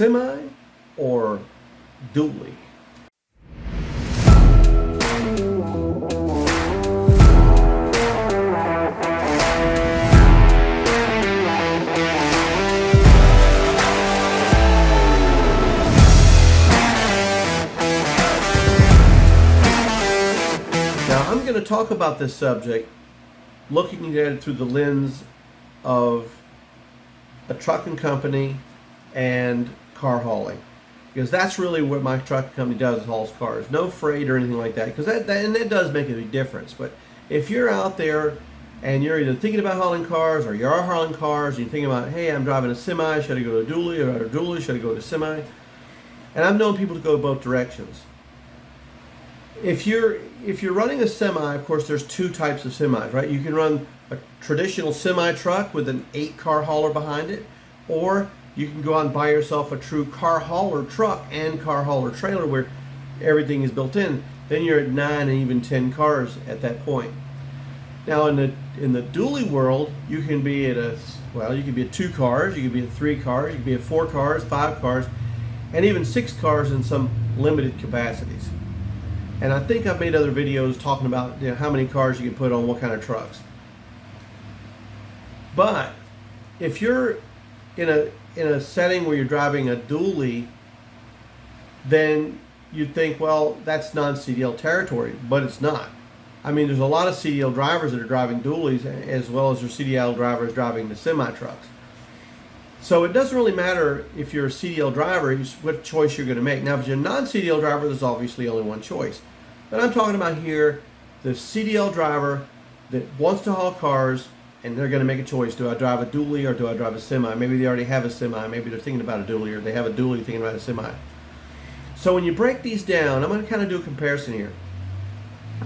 semi or dually? Now, I'm going to talk about this subject looking at it through the lens of a trucking company and car hauling, because that's really what my trucking company does, is hauls cars, no freight or anything like that, because that does make a big difference. But if you're out there and you're either thinking about hauling cars or you are hauling cars and you're thinking about, hey, I'm driving a semi, should I go to a dually, or a dually, should I go to semi? And I've known people to go both directions. If you're running a semi, of course, there's two types of semis, right? You can run a traditional semi truck with an 8-car hauler behind it, or you can go out and buy yourself a true car hauler truck and car hauler trailer where everything is built in. Then you're at 9 and even 10 cars at that point. Now in the dually world, you can be at you can be at 2 cars, you can be at 3 cars, you can be at 4 cars, 5 cars, and even 6 cars in some limited capacities. And I think I've made other videos talking about how many cars you can put on what kind of trucks. But if you're in a setting where you're driving a dually, then you'd think, well, that's non-CDL territory, but it's not. I mean, there's a lot of CDL drivers that are driving dualies, as well as your CDL drivers driving the semi-trucks. So it doesn't really matter if you're a CDL driver, what choice you're going to make. Now, if you're a non-CDL driver, there's obviously only one choice. But I'm talking about here the CDL driver that wants to haul cars, and they're going to make a choice. Do I drive a dually or do I drive a semi? Maybe they already have a semi. Maybe they're thinking about a dually, or they have a dually thinking about a semi. So when you break these down, I'm going to kind of do a comparison here.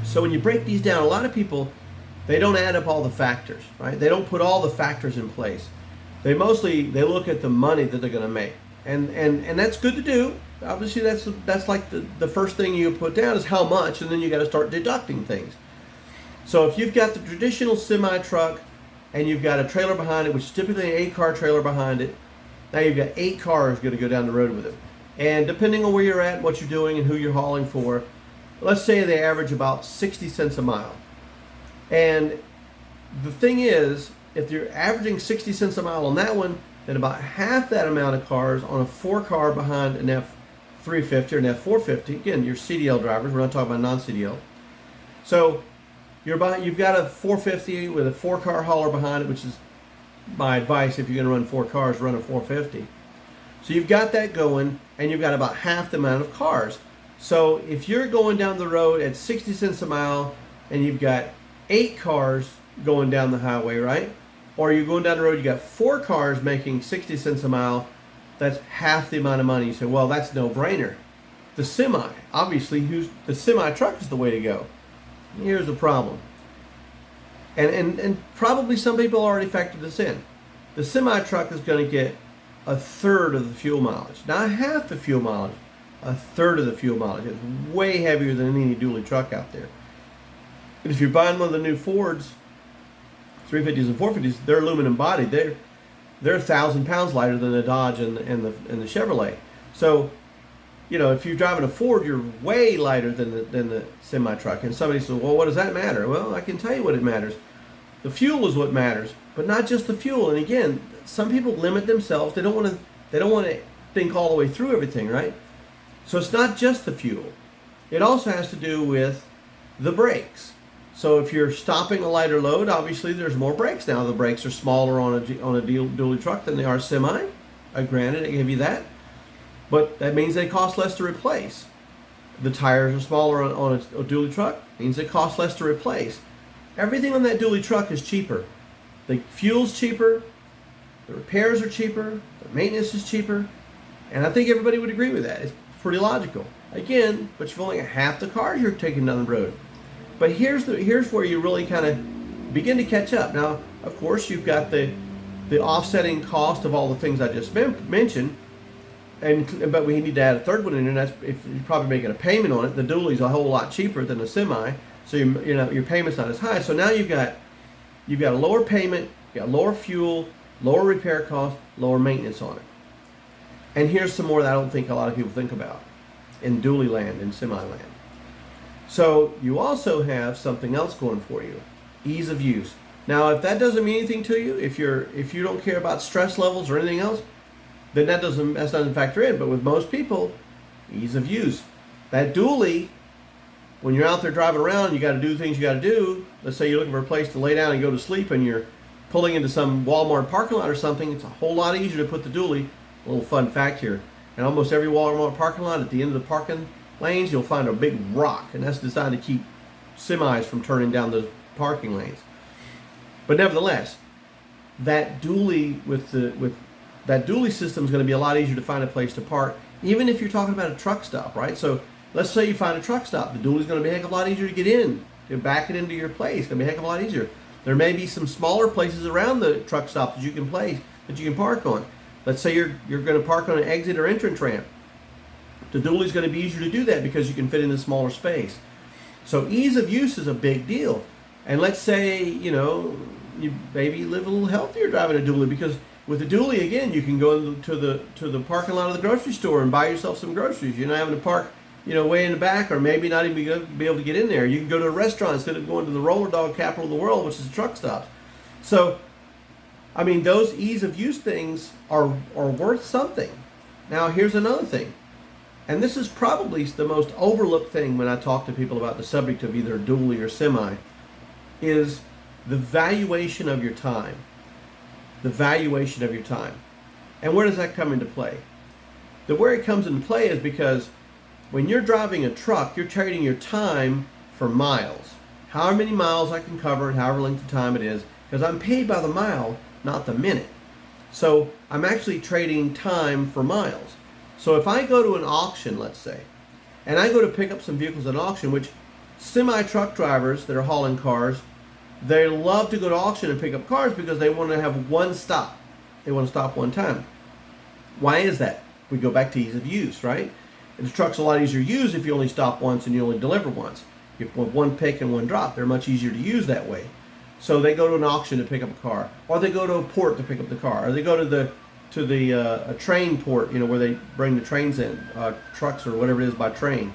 So when you break these down, a lot of people, they don't add up all the factors, right? They don't put all the factors in place. They look at the money that they're going to make, and that's good to do. Obviously, that's like the first thing you put down is how much, and then you got to start deducting things. So if you've got the traditional semi truck and you've got a trailer behind it, which is typically an 8-car trailer behind it, now you've got 8 cars going to go down the road with it. And depending on where you're at, what you're doing, and who you're hauling for, let's say they average about 60 cents a mile. And the thing is, if you're averaging 60 cents a mile on that one, then about half that amount of cars on a 4-car behind an F350 or an F450, again, you're CDL drivers, we're not talking about non-CDL. So you've got a 450 with a 4-car hauler behind it, which is my advice. If you're going to run 4 cars, run a 450. So you've got that going, and you've got about half the amount of cars. So if you're going down the road at 60 cents a mile and you've got 8 cars going down the highway, right? Or you're going down the road, you got 4 cars making 60 cents a mile, that's half the amount of money. You say, well, that's no brainer. The semi, obviously, the semi truck is the way to go. Here's the problem. And probably some people already factored this in. The semi truck is going to get 1/3 of the fuel mileage. Not half the fuel mileage, 1/3 of the fuel mileage. It's way heavier than any dually truck out there. And if you're buying one of the new Fords, 350s and 450s, they're aluminum bodied. They're 1,000 pounds lighter than the Dodge and the Chevrolet. So, if you're driving a Ford, you're way lighter than the semi truck. And somebody says, well, what does that matter? Well, I can tell you what it matters. The fuel is what matters, but not just the fuel. And again, some people limit themselves. They don't want to think all the way through everything, right? So it's not just the fuel. It also has to do with the brakes. So if you're stopping a lighter load, obviously there's more brakes now. The brakes are smaller on a dually truck than they are semi. Granted, I give you that. But that means they cost less to replace. The tires are smaller on a dually truck, means it costs less to replace. Everything on that dually truck is cheaper. The fuel's cheaper, the repairs are cheaper, the maintenance is cheaper, and I think everybody would agree with that. It's pretty logical. Again, but you've only got half the cars you're taking down the road. But here's where you really kind of begin to catch up. Now, of course, you've got the offsetting cost of all the things I just mentioned, but we need to add a third one in, and that's if you're probably making a payment on it. The dually's a whole lot cheaper than the semi, so your payment's not as high. So now you've got a lower payment, you got lower fuel, lower repair cost, lower maintenance on it. And here's some more that I don't think a lot of people think about in dually land and semi land. So you also have something else going for you, ease of use. Now, if that doesn't mean anything to you, if you don't care about stress levels or anything else, then that doesn't factor in. But with most people, ease of use. That dually, when you're out there driving around, you got to do things you got to do. Let's say you're looking for a place to lay down and go to sleep, and you're pulling into some Walmart parking lot or something. It's a whole lot easier to put the dually. A little fun fact here. And almost every Walmart parking lot, at the end of the parking lanes, you'll find a big rock, and that's designed to keep semis from turning down the parking lanes. But nevertheless, that dually that dually system is going to be a lot easier to find a place to park, even if you're talking about a truck stop, right? So let's say you find a truck stop, the dually is going to be a heck of a lot easier to get in, to back it into your place. It's going to be a heck of a lot easier. There may be some smaller places around the truck stop that you can park on. Let's say you're going to park on an exit or entrance ramp. The dually is going to be easier to do that because you can fit in a smaller space. So ease of use is a big deal. And let's say, you maybe live a little healthier driving a dually, because with a dually, again, you can go to the parking lot of the grocery store and buy yourself some groceries. You're not having to park, way in the back, or maybe not even be able to get in there. You can go to a restaurant instead of going to the roller dog capital of the world, which is the truck stops. So, I mean, those ease of use things are worth something. Now, here's another thing. And this is probably the most overlooked thing when I talk to people about the subject of either dually or semi, is the valuation of your time. The valuation of your time. And where does that come into play? Where it comes into play is because when you're driving a truck, you're trading your time for miles. However many miles I can cover and however length of time it is, because I'm paid by the mile, not the minute. So I'm actually trading time for miles. So if I go to an auction, let's say, and I go to pick up some vehicles at an auction, which semi-truck drivers that are hauling cars, they love to go to auction and pick up cars because they want to have one stop. They want to stop one time. Why is that? We go back to ease of use, right? And the truck's a lot easier to use if you only stop once and you only deliver once. You have one pick and one drop. They're much easier to use that way. So they go to an auction to pick up a car, or they go to a port to pick up the car, or they go to a train port, where they bring the trains in, trucks or whatever it is by train.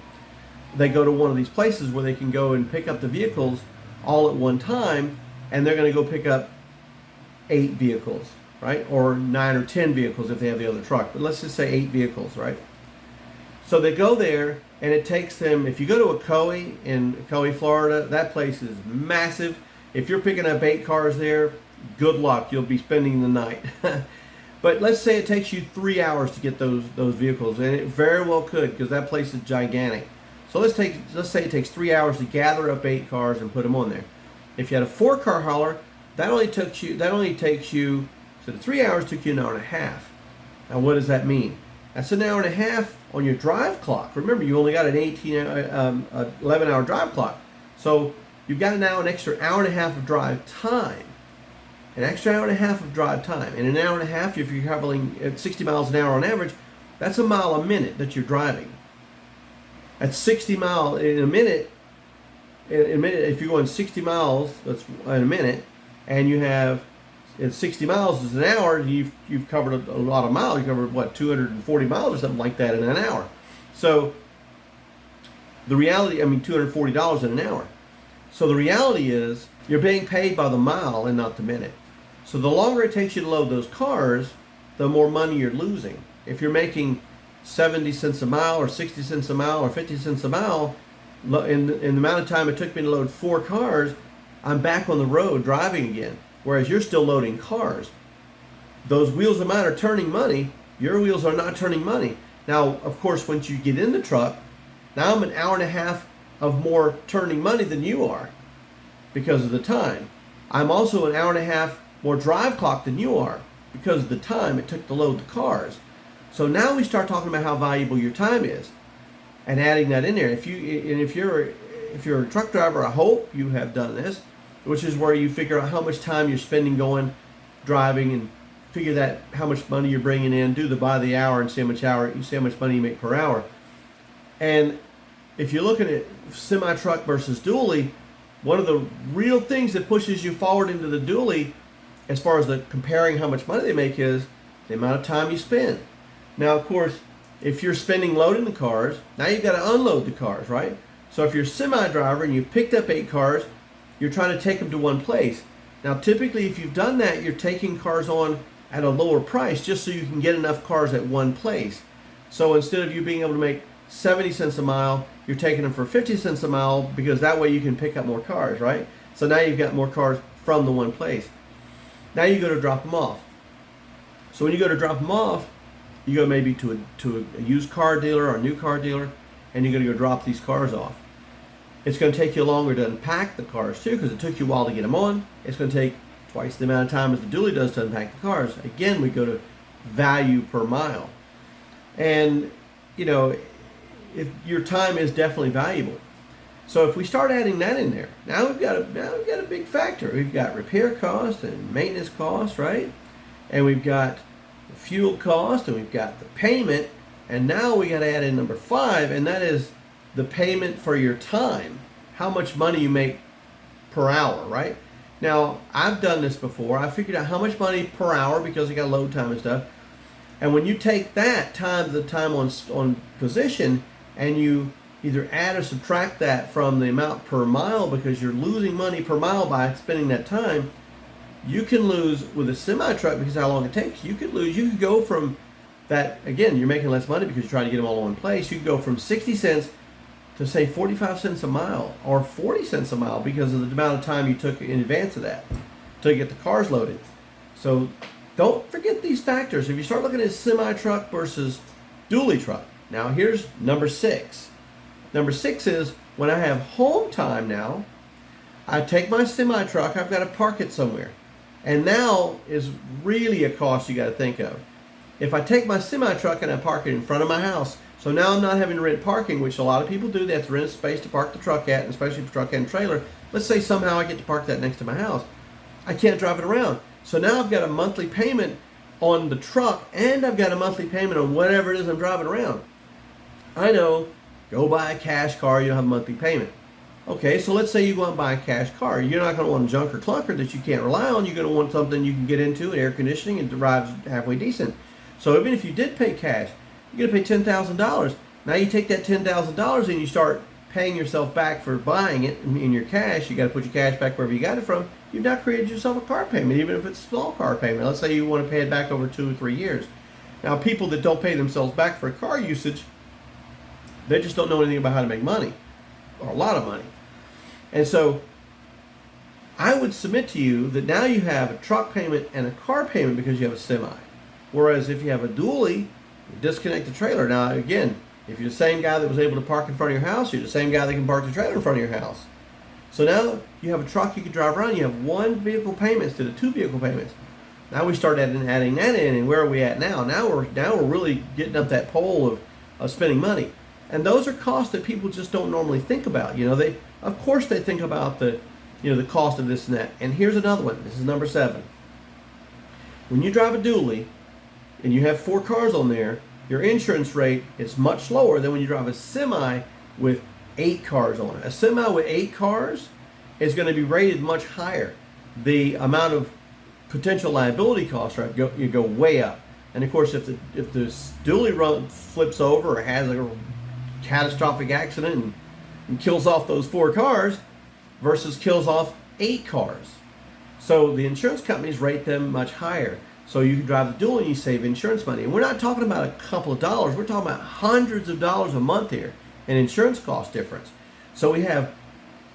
They go to one of these places where they can go and pick up the vehicles all at one time, and they're going to go pick up 8 vehicles, right? Or 9 or 10 vehicles if they have the other truck. But let's just say 8 vehicles, right? So they go there, and it takes them, if you go to Ocoee in Ocoee, Florida, that place is massive. If you're picking up 8 cars there, good luck. You'll be spending the night. But let's say it takes you 3 hours to get those vehicles, and it very well could, because that place is gigantic. So let's say it takes 3 hours to gather up 8 cars and put them on there. If you had a 4-car hauler, that only takes you, so the 3 hours took you an hour and a half. Now what does that mean? That's an hour and a half on your drive clock. Remember, you only got an 11-hour drive clock. So you've got now an extra hour and a half of drive time. An extra hour and a half of drive time. In an hour and a half, if you're traveling at 60 miles an hour on average, that's a mile a minute that you're driving. At 60 miles in a minute, if you're going 60 miles, that's in a minute, and you have, at 60 miles is an hour, you've covered a lot of miles. You covered, 240 miles or something like that in an hour. So the reality, $240 in an hour. So the reality is you're being paid by the mile and not the minute. So the longer it takes you to load those cars, the more money you're losing. If you're making 70 cents a mile or 60 cents a mile or 50 cents a mile, in the amount of time it took me to load 4 cars, I'm back on the road driving again. Whereas you're still loading cars. Those wheels of mine are turning money. Your wheels are not turning money. Now, of course, once you get in the truck, now I'm an hour and a half of more turning money than you are because of the time. I'm also an hour and a half more drive clock than you are because of the time it took to load the cars. So now we start talking about how valuable your time is and adding that in there. If you're a truck driver, I hope you have done this, which is where you figure out how much time you're spending driving, and figure that how much money you're bringing in, do the by the hour and see how much money you make per hour. And if you're looking at semi-truck versus dually, one of the real things that pushes you forward into the dually, as far as the comparing how much money they make, is the amount of time you spend. Now, of course, if you're spending loading the cars, now you've got to unload the cars, right? So if you're a semi-driver and you've picked up 8 cars, you're trying to take them to one place. Now, typically, if you've done that, you're taking cars on at a lower price just so you can get enough cars at one place. So instead of you being able to make 70 cents a mile, you're taking them for 50 cents a mile because that way you can pick up more cars, right? So now you've got more cars from the one place. Now you go to drop them off. So when you go to drop them off, you go maybe to a used car dealer or a new car dealer, and you're going to go drop these cars off. It's going to take you longer to unpack the cars too, because it took you a while to get them on. It's going to take twice the amount of time as the dually does to unpack the cars. Again, we go to value per mile. And, you know, if your time is definitely valuable. So if we start adding that in there, now we've got a big factor. We've got repair costs and maintenance costs, right? And we've got the fuel cost, and we've got the payment, and now we got to add in number 5, and that is the payment for your time. How much money you make per hour, right? Now, I've done this before. I figured out how much money per hour because I got load time and stuff. And when you take that times the time on position, and you either add or subtract that from the amount per mile because you're losing money per mile by spending that time, you can lose with a semi-truck because of how long it takes. You could go from that, again, you're making less money because you're trying to get them all in one place. You could go from 60 cents to say 45 cents a mile or 40 cents a mile because of the amount of time you took in advance of that to get the cars loaded. So don't forget these factors. If you start looking at semi-truck versus dually truck. Now here's number 6. Number 6 is when I have home time now, I take my semi-truck, I've got to park it somewhere. And now is really a cost you got to think of. If I take my semi-truck and I park it in front of my house, so now I'm not having to rent parking, which a lot of people do. They have to rent a space to park the truck at, especially the truck and trailer. Let's say somehow I get to park that next to my house. I can't drive it around. So now I've got a monthly payment on the truck, and I've got a monthly payment on whatever it is I'm driving around. I know, go buy a cash car, you'll have a monthly payment. Okay, so let's say you go out and buy a cash car. You're not going to want a junker clunker that you can't rely on. You're going to want something you can get into, air conditioning, and drives halfway decent. So even if you did pay cash, you're going to pay $10,000. Now you take that $10,000 and you start paying yourself back for buying it in your cash. You got to put your cash back wherever you got it from. You've now created yourself a car payment, even if it's a small car payment. Let's say you want to pay it back over 2 or 3 years. Now people that don't pay themselves back for car usage, they just don't know anything about how to make money, or a lot of money. And so I would submit to you that now you have a truck payment and a car payment because you have a semi. Whereas if you have a dually, you disconnect the trailer. Now again, if you're the same guy that was able to park in front of your house, you're the same guy that can park the trailer in front of your house. So now you have a truck you can drive around. You have 1 vehicle payment instead of 2 vehicle payments. Now we start adding that in, and where are we at now? Now we're really getting up that pole of spending money. And those are costs that people just don't normally think about. You know, of course they think about the cost of this and that. And here's another one. This is number 7. When you drive a dually and you have 4 cars on there, your insurance rate is much lower than when you drive a semi with 8 cars on it. A semi with 8 cars is going to be rated much higher. The amount of potential liability costs, right, you go way up. And of course, if the dually flips over or has a catastrophic accident and kills off those 4 cars versus kills off 8 cars. So the insurance companies rate them much higher. So you can drive the dually and you save insurance money. And we're not talking about a couple of dollars. We're talking about hundreds of dollars a month here in insurance cost difference. So we have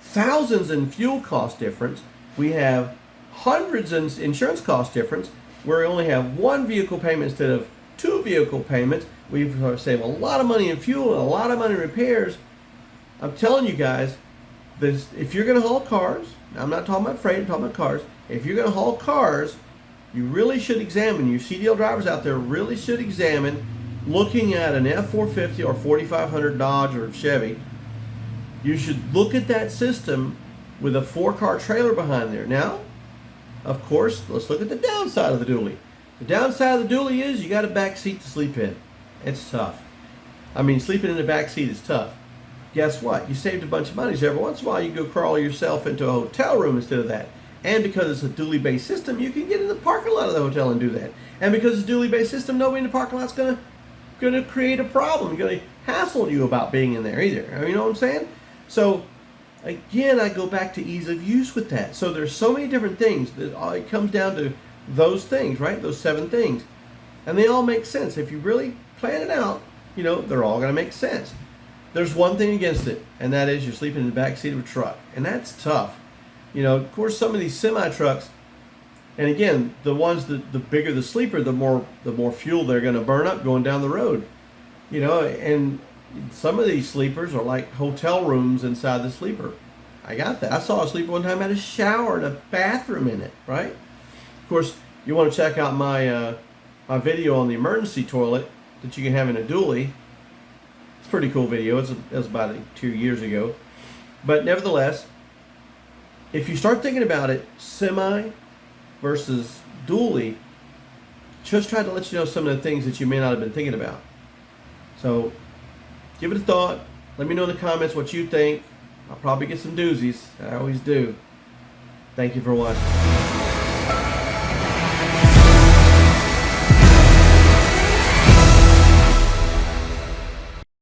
thousands in fuel cost difference. We have hundreds in insurance cost difference where we only have 1 vehicle payment instead of 2 vehicle payments. We've saved a lot of money in fuel and a lot of money in repairs. I'm telling you guys, if you're going to haul cars, I'm not talking about freight, I'm talking about cars. If you're going to haul cars, you really should examine, you CDL drivers out there really should examine looking at an F450 or 4500 Dodge or Chevy. You should look at that system with a 4-car trailer behind there. Now, of course, let's look at the downside of the dually. The downside of the dually is you got a back seat to sleep in. It's tough. I mean, sleeping in the back seat is tough. Guess what? You saved a bunch of money. So every once in a while, you go crawl yourself into a hotel room instead of that. And because it's a dually-based system, you can get in the parking lot of the hotel and do that. And because it's a dually-based system, nobody in the parking lot's going to going to create a problem, going to hassle you about being in there either. You know what I'm saying? So again, I go back to ease of use with that. So there's so many different things. It comes down to those things, right? Those 7 things. And they all make sense. If you really plan it out, they're all going to make sense. There's one thing against it, and that is you're sleeping in the back seat of a truck. And that's tough. Of course, some of these semi-trucks, and again, the ones the bigger the sleeper, the more fuel they're going to burn up going down the road. And some of these sleepers are like hotel rooms inside the sleeper. I got that. I saw a sleeper one time had a shower and a bathroom in it, right? Of course, you want to check out my my video on the emergency toilet that you can have in a dually. It's a pretty cool video. It was about 2 years ago. But nevertheless, if you start thinking about it, semi versus dually, just try to let you know some of the things that you may not have been thinking about. So give it a thought. Let me know in the comments what you think. I'll probably get some doozies. I always do. Thank you for watching.